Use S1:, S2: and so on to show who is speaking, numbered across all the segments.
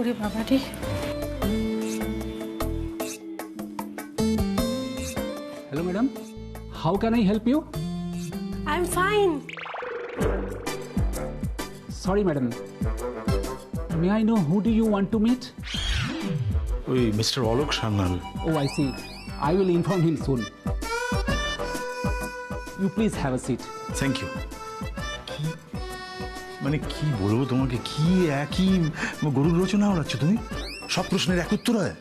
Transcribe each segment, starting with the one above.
S1: ওরে বাবা রে।
S2: Hello, madam. How can I help you?
S1: I'm fine.
S2: Sorry, madam. May I know who do you want to meet?
S3: ওই mister Alok Sanyal.
S2: Oh, I see. I will inform him soon. You please have a seat.
S3: Thank you. মানে কি বলবো তোমাকে, কি একই গরুর রচনা ওড়াচ্ছ তুমি? সব প্রশ্নের এক উত্তর হয়,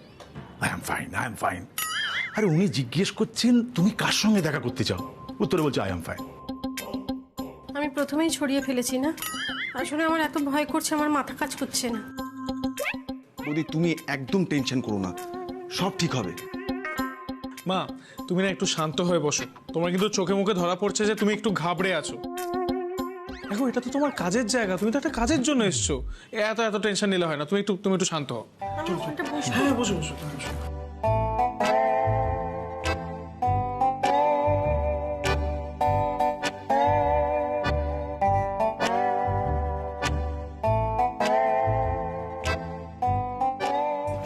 S3: I am fine, I am fine. আরে উনি জিজ্ঞেস করছেন তুমি কার সঙ্গে দেখা করতে চাও, উত্তরে বলছো আই এম ফাইন।
S1: আমি প্রথমেই ছড়িয়ে ফেলেছি না, আসলে আমার এত ভয় করছে, আমার মাথা কাজ করছে না।
S4: বৌদি তুমি একদম টেনশন করো না, সব ঠিক হবে।
S5: মা তুমি না একটু শান্ত হয়ে বসো, তোমার কিন্তু চোখে মুখে ধরা পড়ছে যে তুমি একটু ঘাবড়ে আছো। দেখো এটা তো তোমার কাজের জায়গা, তুমি তো একটা কাজের জন্য এসছো, এত এত টেনশন নিলে হয় না। তুমি একটু শান্ত হও। হ্যাঁ বসো বসো।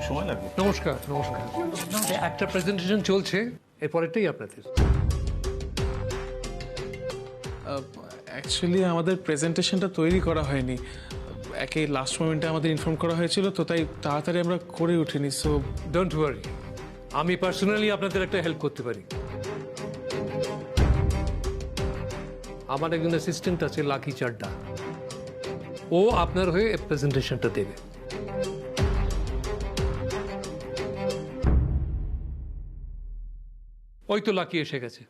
S3: সময় লাগবে।
S6: নমস্কার নমস্কার। একটা প্রেজেন্টেশন চলছে, এরপরেরটাই আপনাদের।
S5: অ্যাকচুয়ালি আমাদের প্রেজেন্টেশনটা তৈরি করা হয়নি, একে লাস্ট মোমেন্টে আমাদের ইনফর্ম করা হয়েছিল, তো তাই তাড়াতাড়ি আমরা করে উঠিনি। সো
S6: ডোন্ট ওয়ারি, আমি পার্সোনালি আপনাদের একটা হেল্প করতে পারি। আমার একজন অ্যাসিস্ট্যান্ট আছে লাকি চাড্ডা, ও আপনার হয়ে প্রেজেন্টেশনটা দেবে। ওই তো লাকি এসে গেছে।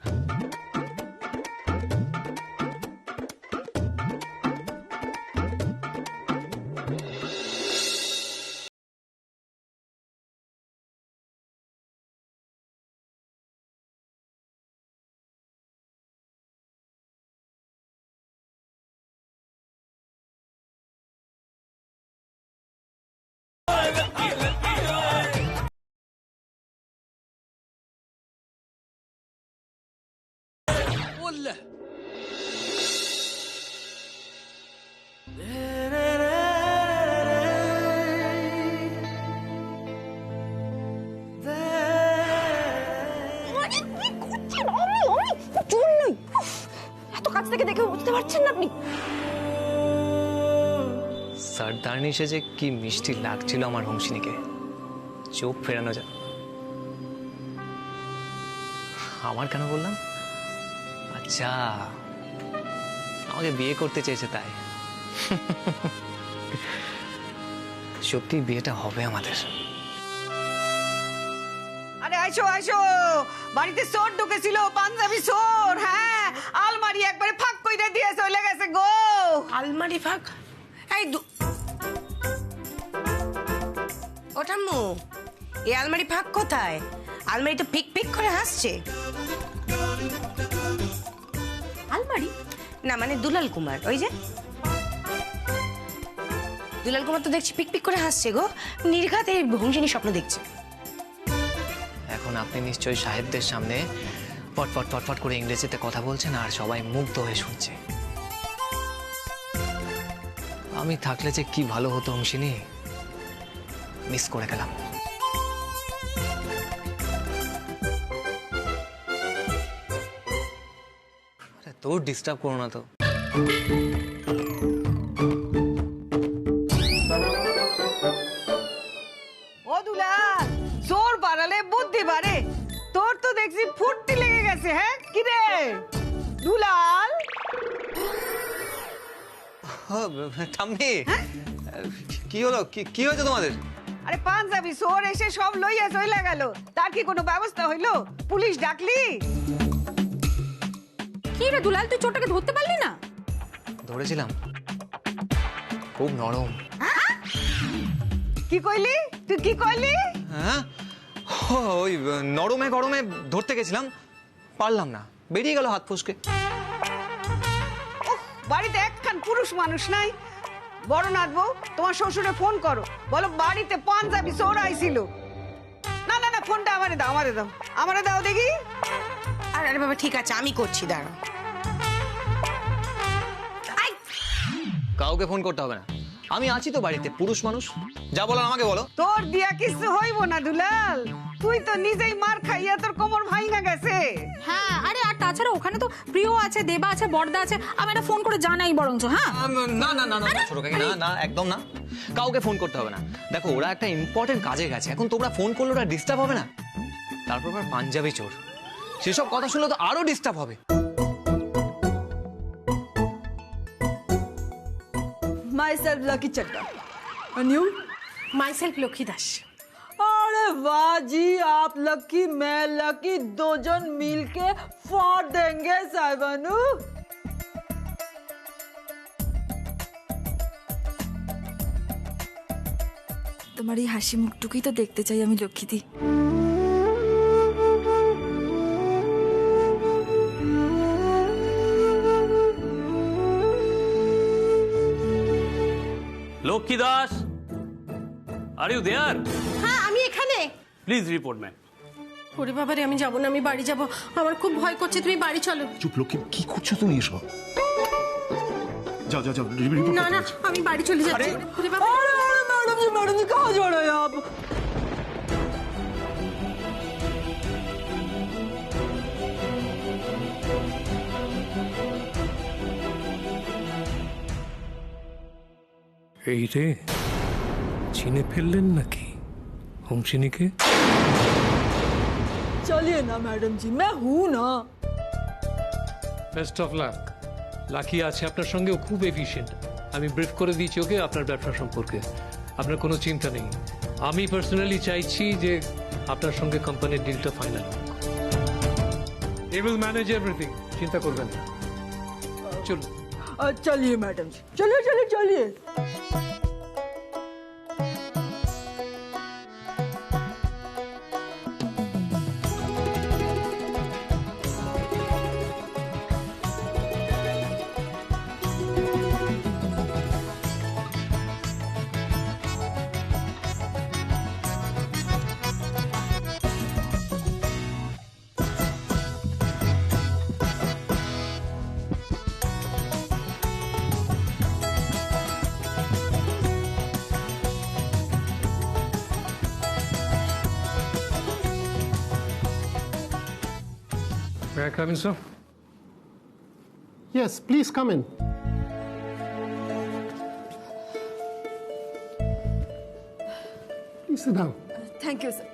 S7: সর্দারনি সেজে কি মিষ্টি লাগছিল আমার হংসিনীকে, চোখ ফেরানো যায়। আমার কেন বললাম? আচ্ছা, আমাকে বিয়ে করতে চেয়েছে তাই। সত্যি বিয়েটা হবে আমাদের।
S8: আরে আইসো আইসো, বাড়িতে চোর ঢুকেছিল, পাঞ্জাবি চোর। হ্যাঁ, আলমারি একবারে ফাঁক কইরা দিয়ে চলে গেছে গো।
S1: আলমারি ফাঁক? এই
S9: ও ঠাম্মু, এই আলমারি ফাঁক কোথায়? আলমারি তো পিক পিক করে হাসছে।
S1: আলমারি
S9: না মানে দুলাল কুমার, ওই যে দুলাল কুমার তো দেখছি পিক পিক করে হাসছে গো, নির্ঘাত এই ভংসিনী স্বপ্ন দেখছে।
S7: এখন আপনি নিশ্চয়ই সাহেবদের সামনে পটপট পটপট করে ইংরেজিতে কথা বলছেন আর সবাই মুগ্ধ হয়ে শুনছে। আমি থাকলে যে কি ভালো হতো হংসিনী, মিস করে গেলাম। তোর ডিস্টার্ব করো না তো।
S8: ও দুলাল, চোর বাড়ালে বুদ্ধি বাড়ে। তোর তো দেখছি ফুর্তি লেগে গেছে। হ্যাঁ কি রে দুলাল?
S7: ঠাম্মি, কি হলো? কি হয়েছে তোমাদের?
S8: আরে পাঞ্জাবি চোর এসে সব লইয়া চলে গেল, তার কি কোনো ব্যবস্থা হইলো? পুলিশ ডাকলি?
S1: কি রে দুলাল, তুই চোরটাকে ধরতে পারলি না?
S7: ধরেছিলাম, খুব নরম।
S8: কি কইলি তুই? কি কইলি?
S7: হ্যাঁ, ওই নরমে গরমে ধরতে গেছিলাম, পারলাম না, বেরিয়ে গেল হাত ফসকে।
S8: বাড়িতে একখান পুরুষ মানুষ নাই? বড় নাথ বউ, তোমার শ্বশুরে ফোন করো, বলো বাড়িতে পাঞ্জাবি চোর আইছিল। না না না, ফোনটা আমারে দাও, আমারে দাও দেখি।
S9: আরে বাবা ঠিক আছে, আমি করছি, দাঁড়াও।
S7: কাউকে ফোন করতে হবে না, আমি আছি তো বাড়িতে, পুরুষ মানুষ, যা বলার আমাকে বলো।
S8: তোর দিয়া কিছু হইব না দুলাল, তুই তো নিজেই মার খাইয়া তোর কোমর ভাঙা গেছে।
S10: হ্যাঁ, আরে আর তাছাড়া ওখানে তো প্রিয় আছে, দেবা আছে, বড়দা আছে, আমি একটা ফোন করে জানাই বরঞ্চ। হ্যাঁ
S7: না না না না ছোট কাকি, না না একদম না, কাউকে ফোন করতে হবে না। দেখো ওরা একটা ইম্পর্টেন্ট কাজে গেছে, এখন তোমরা ফোন করলে ওরা ডিস্টার্ব হবে না। তারপর আবার পাঞ্জাবি চোর, সেসব কথা শুনলে তো আরো ডিস্টার্ব হবে।
S11: Myself Lucky Chatta. And you?
S1: Myself Lakshmi Das.
S11: अरे वाह जी, आप लकी मैं लकी, दो जन मिलके फाड़ देंगे साहिबानू। তোমার এই হাসি মুখটুকুই তো দেখতে চাই আমি লক্ষ্মীদি।
S12: Lakshmi Das, are you there?
S1: হ্যাঁ আমি এখানে।
S12: Please report ma'am.
S1: ওরে বাবারে, আমি যাবো না, আমি বাড়ি যাবো, আমার খুব ভয় করছে, তুমি বাড়ি চলো।
S3: চুপ লক্ষ্মী, কি করছো তুমি এসব? যাও যাও যাও, রিপোর্ট
S1: না না, আমি বাড়ি চলে যাচ্ছি। ওরে বাবা,
S11: मैडम जी कहाँ जा रहे हैं आप?
S6: এই রে, চিনে ফেললেন নাকি হংসিনীকে?
S11: चलिए ना मैडम जी, मैं हूँ ना।
S6: Best of luck. লাকি আছে আপনার সঙ্গে, ও খুব এফিশিয়েন্ট। আমি ব্রিফ করে দিয়েছি ওকে আপনার ব্যবসা সম্পর্কে, আপনার কোনো চিন্তা নেই। আমি পার্সোনালি চাইছি যে আপনার সঙ্গে কোম্পানির ডিলটা ফাইনাল হোক। ই উইল ম্যানেজ এভরিথিং, চিন্তা করবেন না। চলুন।
S11: चलिए मैडम जी, चलिए चलिए चलिए।
S6: May I come in, sir?
S13: Yes, please come in. Please sit down.
S11: Thank you sir.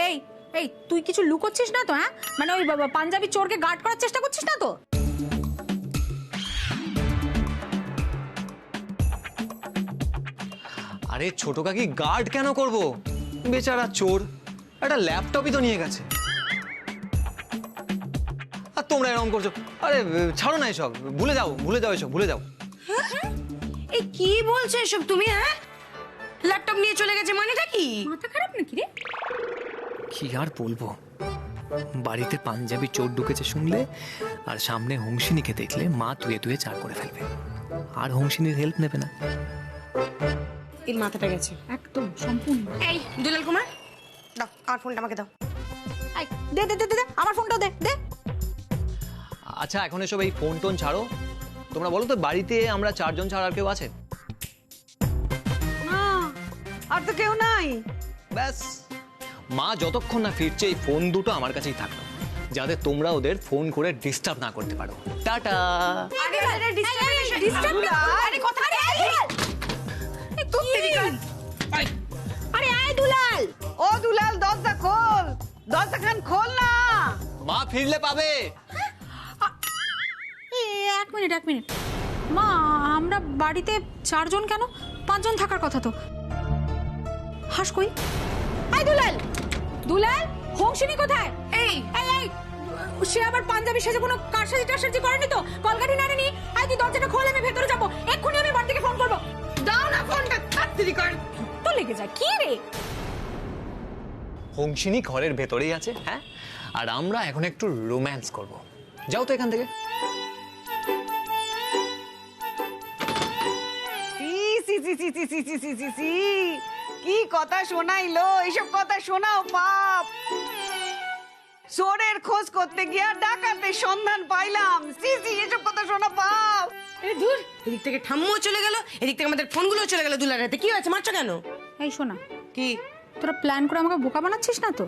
S10: এই এই তুই কিছু লুকোচ্ছিস না তো? হ্যাঁ মানে ওই পাঞ্জাবি চোরকে গার্ড করার চেষ্টা করছিস না তো?
S7: আরে ছোট কাকি, গার্ড কেন করব? বেচারা চোর, একটা ল্যাপটপই তো নিয়ে গেছে। আর তোমরা এরকম করছো। আরে ছাড়ো না এসব, ভুলে যাও ভুলে যাও, এসব ভুলে যাও।
S9: এই কি বলছো এসব তুমি? হ্যাঁ, ল্যাপটপ নিয়ে চলে গেছে মানেটা কি?
S10: মাথা খারাপ নাকি রে?
S7: কি আর বলবো, বাড়িতে পাঞ্জাবি চোর ঢুকেছে শুনলে আর সামনে হংসিনীকে দেখলে মা তুয়ে তুয়ে চার করে ফেলবে, আর হংসিনীর হেল্প নেবে না।
S9: এর মাথাটা গেছে
S10: একদম সম্পূর্ণ।
S9: এই দুলাল কুমার, দাও আমার ফোনটা আমাকে দাও।
S10: এই দে দে দে দে, আমার ফোনটাও দে দে।
S7: আচ্ছা এখন এসব এই ফোন টোন ছাড়ো, তোমরা বলো তো বাড়িতে আমরা চারজন ছাড়া আর কেউ আছে?
S8: না, আর তো কেউ নাই।
S7: ব্যাস, মা যতক্ষণ না ফিরছে এই ফোন দুটো আমার কাছেই থাকলো, যাতে তোমরা ওদের ফোন করে ডিস্টার্ব না করতে পারো। টাটা।
S9: আরে আরে ডিস্টার্ব না, আরে কথা আরে
S10: আরে আয় দুলাল।
S8: ও দুলাল, দরজা খোল, দরজা খান খোল না।
S7: মা ফিরলে পাবে।
S10: এক মিনিট, মা আমরা বাড়িতে চারজন কেন? পাঁচজন থাকার কথা তো। হাস কই? আয় দুলাল, দুলাল হংসিনী কোথায়? এই এই এই, সে আবার পাঞ্জাবি সেজে কোনো কারসাজি টারসাজি করেনি তো? কলকাঠি নাড়েনি? আয় তুই দরজাটা খোল, আমি ভেতরে যাবো এক্ষুনি, আমি বাড়ি থেকে ফোন করবো।
S9: দাও না ফোনটা, তাড়াতাড়ি কর।
S10: তো লেগে যায় কি রে?
S7: হংসিনী ঘরের ভেতরেই আছে। হ্যাঁ, আর আমরা এখন একটু রোম্যান্স করব। যাও তো এখান থেকে।
S8: সি সি সি সি সি সি সি সি সি, কি কথা শোনাইলো, এইসব কথা শোনাও পাপ। চোরের খোঁজ করতে গিয়া ডাকাতের সন্ধান পাইলাম। সিসি এসব কথা শোনা পাপ।
S9: আরে দূর, এদিক থেকে ঠাম্মুও চলে গেল, এদিক থেকে আমাদের ফোনগুলো চলে গেল দুলার হাতে। কি হয়েছে, মারছো কেন?
S10: এই শোনা,
S9: কি
S10: তোরা প্ল্যান করে আমাকে বোকা বানাচ্ছিস না তো?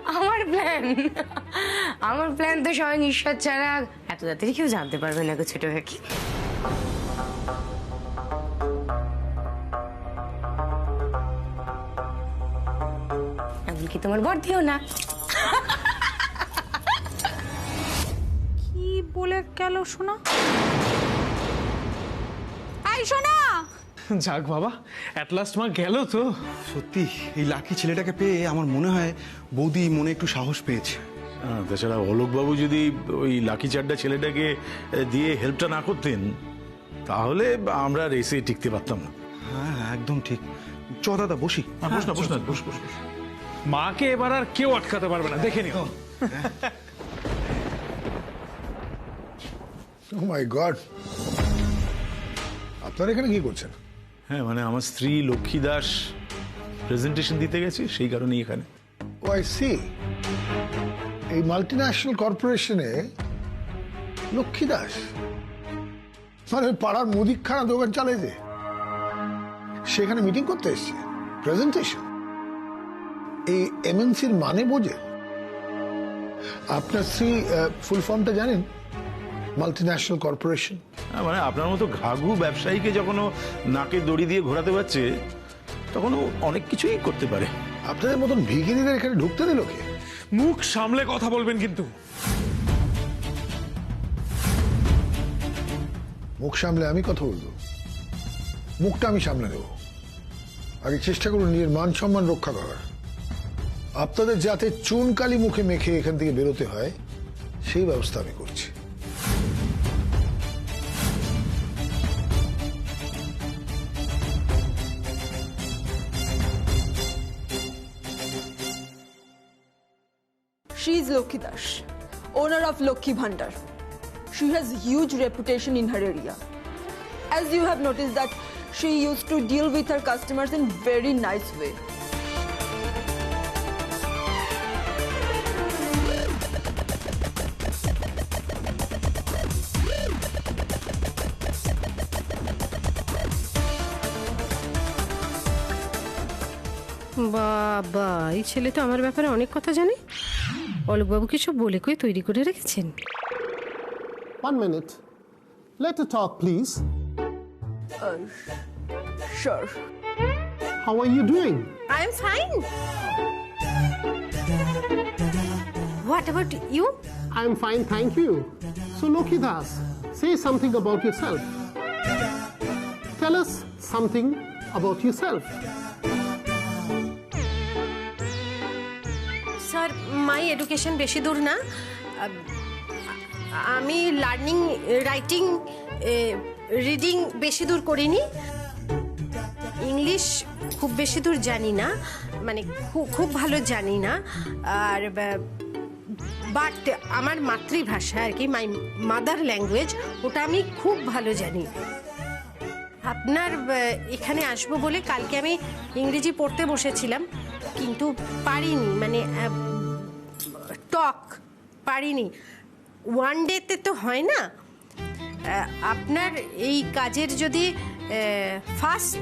S9: আমার প্ল্যান তো স্বয়ং ঈশ্বর ছাড়া এত তাড়াতাড়ি কেউ জানতে পারবে না গো ছোট কাকি। এমনকি তোমার বর্ধিও না।
S10: কি বলে গেল শোনা? এই শোনা,
S5: যাক বাবা, অ্যাট লাস্ট মা গেল তো।
S4: সত্যি এই লাকি ছেলেটাকে পেয়ে আমার মনে হয় বৌদি মনে একটু সাহস পেয়েছে।
S3: তাছাড়া অলোকবাবু যদি ওই লাকি চাড্ডা ছেলেটাকে দিয়ে হেল্পটা না করতেন তাহলে আমরা রেসে টিকতে পারতাম না।
S4: হ্যাঁ হ্যাঁ, একদম ঠিক। চ দাদা বসি।
S3: বস না, বস না, বস বস।
S5: মাকে এবার আর কেউ আটকাতে পারবে না, দেখে নিও।
S13: ও মাই গড, আপনারা এখানে কি করছেন?
S3: হ্যাঁ মানে আমার স্ত্রী লক্ষ্মী দাস প্রেজেন্টেশন দিতে গেছে, সেই কারণেই এখানে।
S13: ও আই সি, এই মাল্টিন্যাশনাল কর্পোরেশনে লক্ষ্মী দাস মানে পাড়ার মুদিখানা দোকান চালায় যে, সেখানে মিটিং করতে এসছে, প্রেজেন্টেশন। এই এমএনসির মানে বোঝে? আপনার স্ত্রী ফুল ফর্মটা জানেন? Multinational corporation.
S3: মানে আপনার মতো ঘাঘু ব্যবসায়ীকে যখন ও নাকে দড়ি দিয়ে ঘোরাতে পারছে তখন ও অনেক কিছুই করতে পারে।
S13: আপনাদের মতন ভিখিরিদের এখানে ঢুকতে দিল কে?
S5: মুখ সামলে কথা বলবেন কিন্তু।
S13: মুখ সামলে আমি কথা বলবো? মুখটা আমি সামলে দেবো। আগে চেষ্টা করুন নিজের মান সম্মান রক্ষা করার। আপনাদের যাতে চুনকালি মুখে মেখে এখান থেকে বেরোতে হয় সেই ব্যবস্থা আমি করছি।
S11: She is Lokhi Dash, owner of Lokhi Bhandar. She has huge reputation in her area. As you have noticed that she used to deal with her customers in very nice way.
S1: বাবা, এই ছেলে তো আমার ব্যাপারে অনেক কথা জানে। অলোকবাবু কি সব বলে কই তৈরি করে রেখেছেন?
S14: 1 minute. Let her talk, please.
S11: Sure.
S14: How are you doing?
S1: I am fine. What about you?
S14: I'm fine, thank you. So, Lokhi Das, say something about yourself. Tell us something about yourself.
S1: Sir, my education বেশি দূর না। আমি learning, writing, reading বেশি দূর করিনি। English খুব বেশি দূর জানি না, মানে খুব ভালো জানি না। আর বাট আমার মাতৃভাষা আর কি, মাই মাদার ল্যাঙ্গুয়েজ, ওটা আমি খুব ভালো জানি। আপনার এখানে আসবো বলে কালকে আমি ইংরেজি পড়তে বসেছিলাম, কিন্তু পারিনি, মানে টক পারিনি। ওয়ান ডেতে তো হয় না। আপনার এই কাজের যদি ফার্স্ট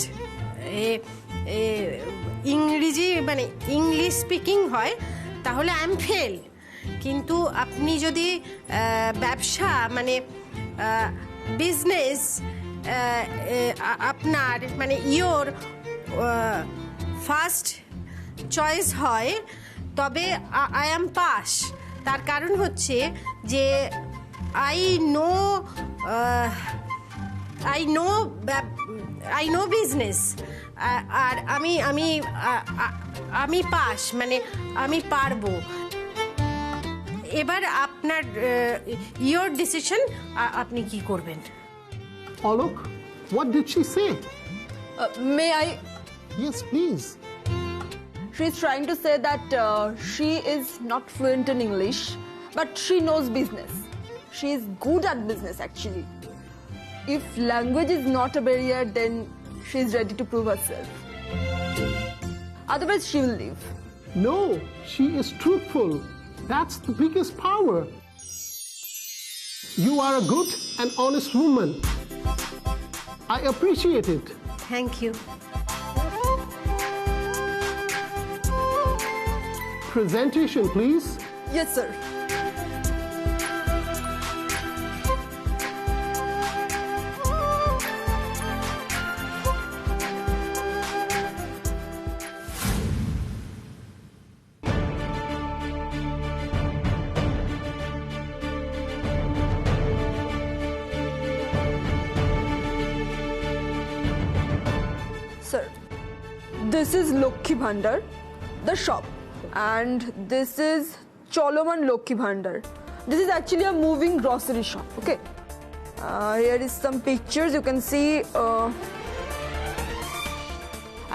S1: ইংরেজি মানে ইংলিশ স্পিকিং হয় তাহলে আই এম ফেল। কিন্তু আপনি যদি ব্যবসা মানে বিজনেস আপনার মানে ইয়োর ফার্স্ট চয়েস হয় তবে আই এম পাস। তার কারণ হচ্ছে যে আই নো বিজনেস। আর আমি পাস, মানে আমি পারবো। এবার আপনার ইয়োর ডিসিশন, আপনি কি করবেন?
S14: Alok, what did she say?
S11: May I?
S14: Yes, please.
S11: She's trying to say that she is not fluent in English, but she knows business. She is good at business actually. If language is not a barrier, then she is ready to prove herself. Otherwise, she will leave.
S14: No, she is truthful. That's the biggest power. You are a good and honest woman. I appreciate it.
S1: Thank you.
S14: Presentation, please.
S11: Yes, sir. Sir, this is Lokhi Bhandar, the shop, and this is Choloman Lokhi Bhandar. This is actually a moving grocery shop. Okay, here is some pictures you can see.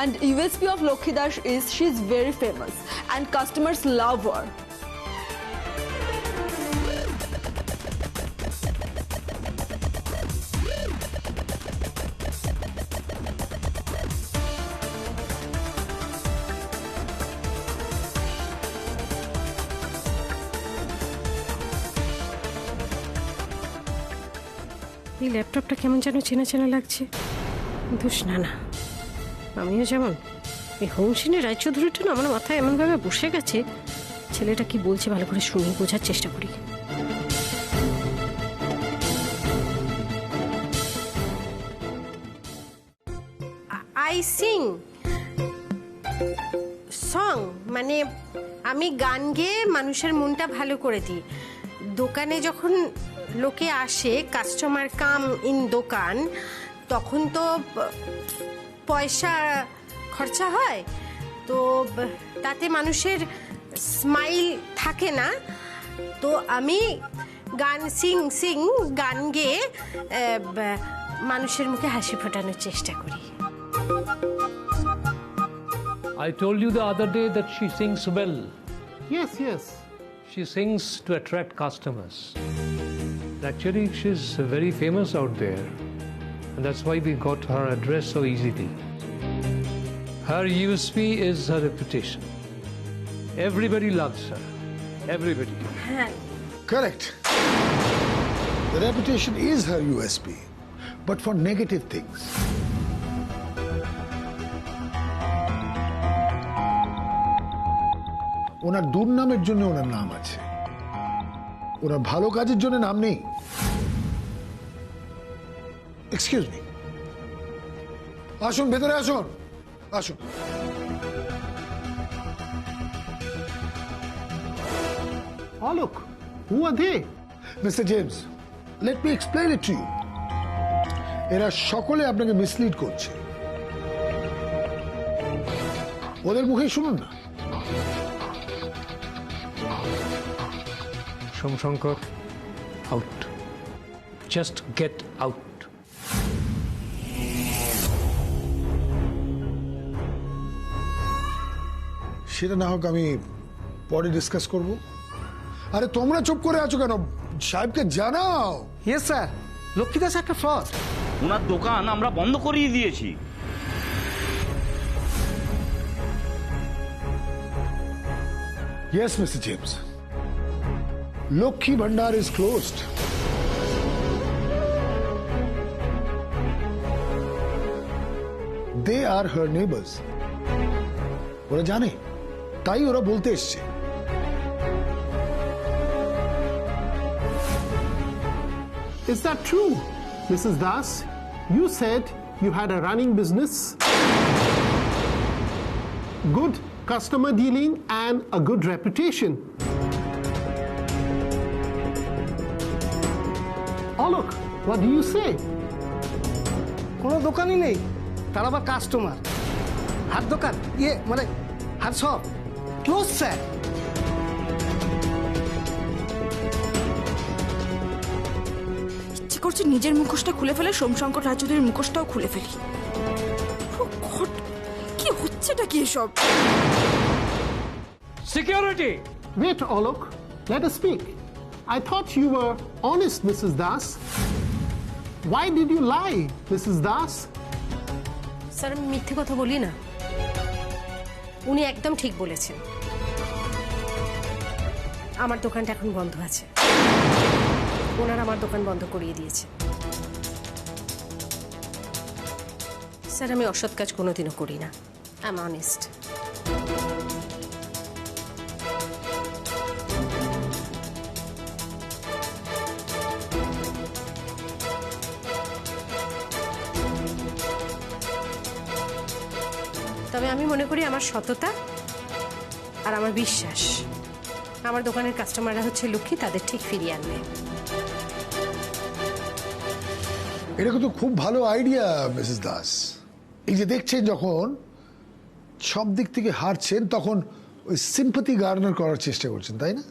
S11: And USP of Lokhi Dash is she is very famous, and customers love her.
S1: এই ল্যাপটপটা কেমন যেন চেনা চেনা লাগছে। ধুস না না, আমিও যেমন এই হোমসিনের রায়চৌধুরীটা না আমার মাথায় এমনভাবে বসে গেছে, ছেলেটা কি বলছে ভালো করে শুনি, বোঝার চেষ্টা করি। আই সিং সং, মানে আমি গান গেয়ে মানুষের মনটা ভালো করে দিই। দোকানে যখন লোকে আসে, কাস্টমার কাম ইন দোকান, তখন তো পয়সা খরচা হয়, তো তাতে মানুষের স্মাইল থাকে না। তো আমি গান গান গেয়ে মানুষের মুখে হাসি ফোটানোর চেষ্টা করি।
S6: I told you the other day that she sings well.
S14: Yes, yes.
S6: She sings to attract customers. Actually, she's very famous out there, and that's why we got her address so easily. Her USP is her reputation. Everybody loves her. Everybody.
S13: Correct. The reputation is her USP, but for negative things. ওনার দুর্নামের জন্য ওনার নাম আছে, ওনার ভালো কাজের জন্য নাম নেই। Excuse me, আসুন ভেতরে আসুন, আসুন।
S14: Oh, look, who are they?
S13: Mr. James, let me explain it to you. এরা সকলে আপনাকে মিসলিড করছে। ওদের মুখে শুনুন না।
S6: Somshankar, out. Just get out.
S13: সেটা না হোক আমি পরে ডিসকাস করব। আরে তোমরা চুপ করে আছো কেন? সাহেবকে জানাও।
S15: ইয়েস স্যার, লক্ষ্মী দাস একটা ফ্রড।
S12: ওনার দোকান আমরা বন্ধ করিয়ে দিয়েছি।
S13: Yes, Mr. James. Lokhi Bhandar is closed. They are her neighbors. ওরা জানে, তাই ওরা বলতে এসছে।
S14: Is that true, Mrs. Das? You said you had a running business, good customer dealing, and a good reputation. Oh, look, what do you say?
S15: কোনো দোকানই নেই, তার আবার কাস্টমার। হাত দোকান, মানে হাত সব ক্লোজ স্যার।
S10: ইচ্ছে করছে নিজের মুখোশটা খুলে ফেলে সোমশঙ্কর রায়চৌধুরীর মুখোশটাও খুলে ফেলি। কি হচ্ছেটা কি এসব?
S6: Security!
S14: Wait, Alok, let us speak. I thought you were honest, Mrs. Das. Why did you lie, Mrs. Das?
S1: Sir আমি মিথ্যে কথা বলি না, উনি একদম ঠিক বলেছেন। আমার দোকানটা এখন বন্ধ আছে, ওনারা আমার দোকান বন্ধ করিয়ে দিয়েছে। স্যার আমি অসৎ কাজ কোনোদিনও করি না, আই এম অনেস্ট। তবে আমি মনে করি আমার সততা আর আমার বিশ্বাস আমার দোকানের কাস্টমাররা হচ্ছে লক্ষ্মী, তাদের ঠিক ফিরিয়ে আনবে।
S13: এটা কিন্তু খুব ভালো আইডিয়া মিসেস দাস। এই যে দেখছেন যখন সব দিক থেকে হারছেন তখন ওই সিম্পাথি গার্নার করার চেষ্টা করছেন, তাই না?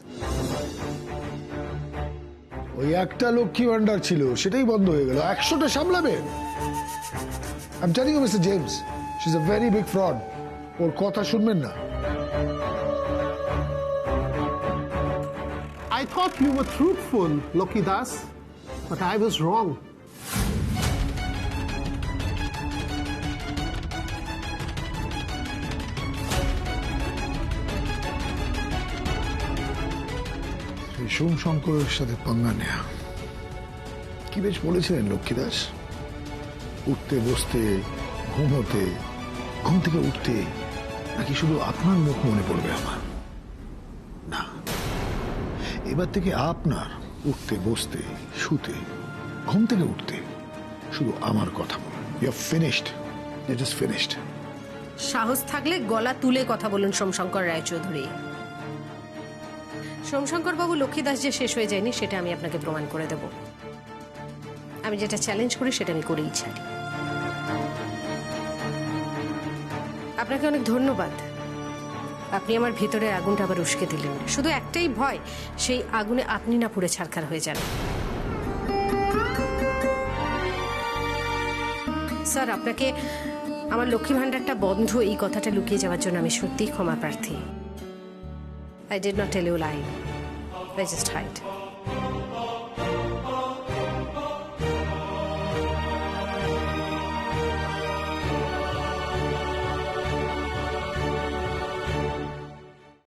S13: ওই একটা লক্ষ্মী ভান্ডার ছিল, সেটাই বন্ধ হয়ে গেল, 100টা সামলাবেন। I am telling you mister James, she is a very big fraud. ওর কথা শুনবেন না।
S14: I thought you were truthful, Loki Das, but I was wrong.
S13: সোমশঙ্করের সাথে পাঙ্গা নেয়া, কি বেশ বলেছিলেন লক্ষ্মী দাস। উঠতে বসতে, ঘুমোতে, ঘুম থেকে উঠতে নাকি শুধু আপনার মুখ মনে পড়বে আমার? না, এবার থেকে আপনার উঠতে বসতে, শুতে, ঘুম থেকে উঠতে শুধু আমার কথা বলুন। You are finished, you just finished.
S1: সাহস থাকলে গলা তুলে কথা বলুন সোমশঙ্কর রায়চৌধুরী। সোমশঙ্কর বাবু লক্ষ্মী দাস যে শেষ হয়ে যায়নি সেটা আমি আপনাকে প্রমাণ করে দেব। আমি যেটা চ্যালেঞ্জ করি সেটা আমি করেই ছাড়ি। আপনাকে অনেক ধন্যবাদ, আপনি আমার ভেতরের আগুনটা আবার উস্কে দিলেন। শুধু একটাই ভয়, সেই আগুনে আপনি না পুড়ে ছারখার হয়ে যান। স্যার আপনাকে আমার লক্ষ্মী ভান্ডারটা বন্ধ এই কথাটা লুকিয়ে যাওয়ার জন্য আমি সত্যিই ক্ষমা প্রার্থী। I did not tell you a lie. I just hide.